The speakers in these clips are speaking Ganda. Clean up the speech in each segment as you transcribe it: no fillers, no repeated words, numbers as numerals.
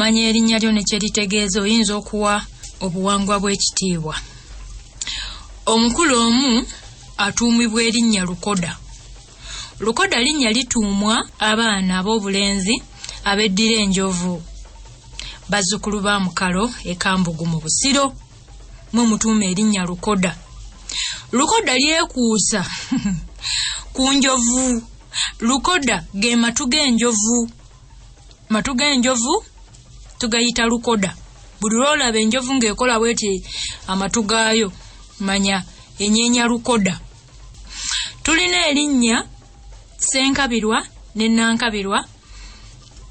ng'omanya erinnya lyo nekyegategeeza oyinza okuwa obuwangwa bw'ekitiibwa. Omukulu omu atuumibwa erinnya Lukoda. Lukoda linnya lituumwa abaana ab'obulenzi abeddira enjovu bazzukulu ba Mukalo ekambugu mu Busiro mwe mutuuma erinnya Lukoda. Lukoda lyekuusa ku njovu. Lukoda ge matu g'enjovu. Matu g'enjovu tugayita Lukoda. Buli lwolaba enjovu ng'ekola bweti amatu gaayo manya enyeenya Lukoda. Tulina erinnya Ssenkabirwa ne Nankabirwa.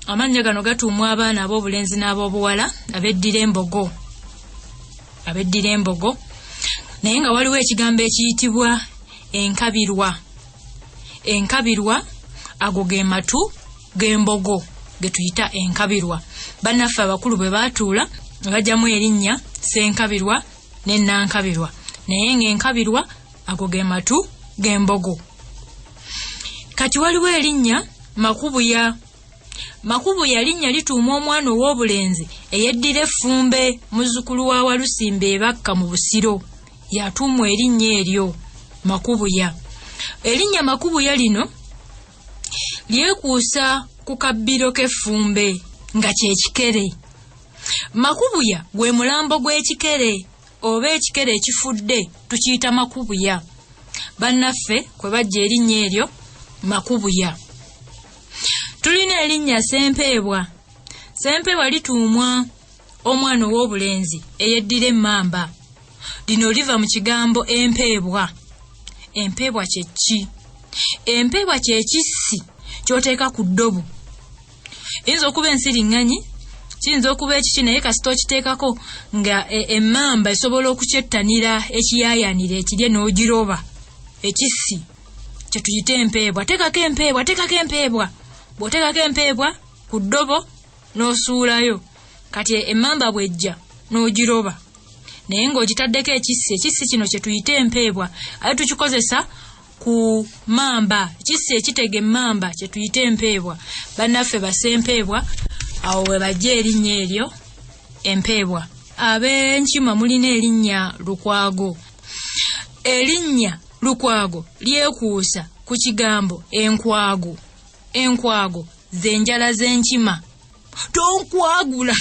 Amannya gano gatuumwa abaana ab'obulenzi n'ab'obuwala abeddira embogo. Abeddira embogo. Naye nga waliwo ekigambo ekiyitibwa enkabirwa. Enkabirwa ago ge matu g'embogo ge tuyita enkabirwa. Bannaffe abakulu bwe baatuula bajjamu erinnya Ssenkabirwa ne Nankabirwa. Naye ng'enkabirwa ago ge matu g'embogo. Kati waliwo erinnya Makubuya. Makubuya linnya lituumwa omwana ow'obulenzi eyeddira effumbe muzzukulu wa Walusimba ebakka mu Busiro. Yatuumwa erinnya eryo Makubuya. Erinnya Makubuya lino lyekuusa ku kabbiro k'effumbe nga kyekikere. Makubuya gwe mulambo gw'ekikere oba ekikere ekifudde tukiyita Makubuya. Bannaffe kwe bajja erinnya eryo Makubuya. Tulina erinnya Ssempeebwa. Ssempeebwa lituumwa omwana ow'obulenzi eyeddira emmamba. Lino liva mu kigambo empeebwa. Empeebwa kye ki? Empeebwa kye kissi ky'oteeka ku ddobo. Eyinza okuba ensiriŋŋanyi, kiyinza okuba ekiki, naye kasita okiteekako nga emmamba esobola okukyettanira ekiyaayaanira ekirye n'ogiroba. Ekissi kye tuyita empeebwa. Teekako empeebwa, teekako empeebwa. Bw'oteekako empeebwa ku ddobo n'osuulayo, kati emmamba bw'ejja n'ogiroba. Naye ng'ogitaddeko ekissi, ekissi kino kye tuyita empeebwa. Aye tukikozesa ku mamba, ekissi ekitega emmamba kye tuyita empeebwa. Bannaffe Bassempeebwa awo we bajja erinnya eryo empeebwa. Ab'enkima mulina erinnya Lukwago. Erinnya Lukwago lyekuusa ku kigambo enkwago. Enkwago z'enjala z'enkima. Tonkwagula.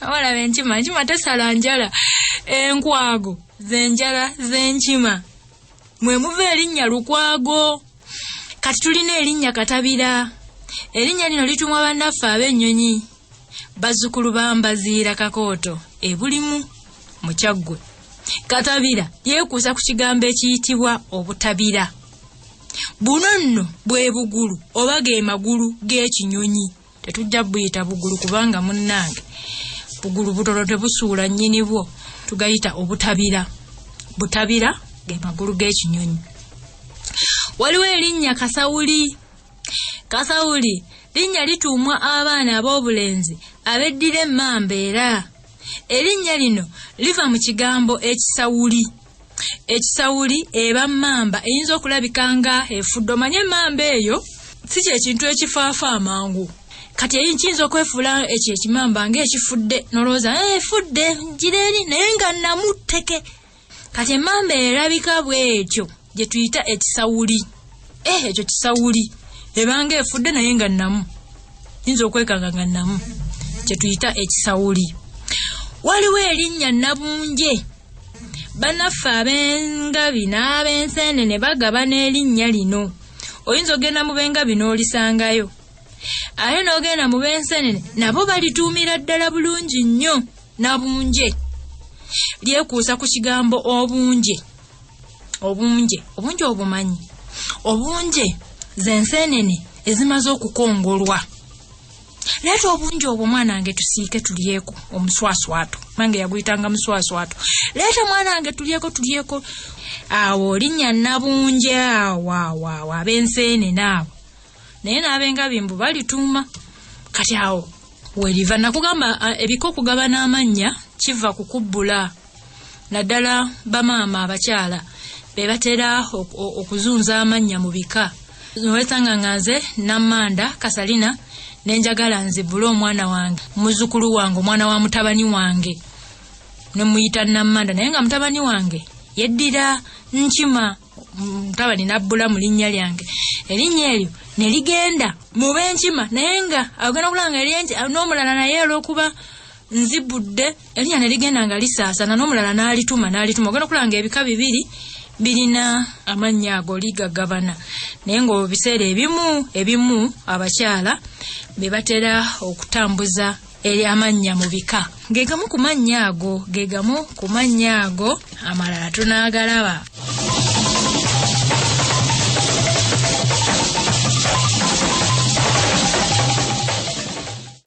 Awalaba enkima, enkima tesala njala. Enkwago z'enjala z'enkima. Mwe muva erinnya Lukwago. Kati tulina erinnya Katabira. Erinnya lino lituumwa bannaffe ab'ennyonyi bazzukulu ba Mbaziira Kakooto ebulimu mu Kyaggwe. Katabira yeekuusa ku kigambo ekiyitibwa obutabira. Buno nno bwe bugulu oba ge magulu g'ekinyonyi. Tetujja buyita bugulu kubanga munnange bugulu butono tebusuula nnyini bwo, tugayita obutabira. Butabira ge magulu g'ekinyonyi. Waliwo erinnya Kasawuli. Kasawuli linnya lituumwa abaana ab'obulenzi abeddira emmamba era. Erinnya lino liva mu kigambo ekisawuli. Ekisawuli eba mmamba eyinza okulabika nga efudde. Omanye emmamba eyo si kyekintu ekifaafa amangu. Kati eyinza okwefuula ekyo ekimamba ng'ekifudde n'olowooza efudde ngira eri naye nga namutteke. Kati emmamba erabika bw'etyo gye tuyita ekisawuli. Ekyo kisawuli ebanga efudde naye nga namu. Yinza okwekanga nga namu. Kye tuyita ekisawuli. Waliwo erinnya Nabunje. Bannaffe ab'engabi n'ab'enseenene bagabana erinnya lino. Oyinza ogenda mu b'engabi n'olisangayo. Ate n'ogenda mu b'enseenene nabo balituumira ddala bulungi nnyo Nabunje. Lyekuusa ku kigambo obunje. Obunje obumanyi. Obunje z'enseenene ezimaze okukongolwa. Leeta obunje obwo mwana wange tusiike tulyeko omuswaswato. Mange yaguyitanga muswaswato. Leeta mwana wange tulyeko. Awo linnya Nabunje awo ab'enseenene abo. Naye n'ab'engabi mbu balituuma. Kati awo weriva nakugamba ebiko okugabana amanya kiva kukubbula. Naddala bamaama abakyala be batera okuzunza amanya mu bika. Nowesanga nganze Namanda Kasalina nenjagala nzibule omwana wange muzukulu wange omwana wa mutabani wange ne muyita Namanda naye nga mutabani wange yeddira Nkima mutabani nabbula mu linnya lyange erinnya eryo ne ligenda mu b'Enkima naye nga agenda kulanga n'omulala naye olw'okuba nzibudde erinnya ne ligenda nga lisaasana n'omulala n'alituma ogenda kulanga ebika bibiri birina amannya ago ligagabana naye nga biseera ebimu abakyala be batera okutambuza eri amannya mu bika gegamu ku mannya ago amalala tunaagalaba.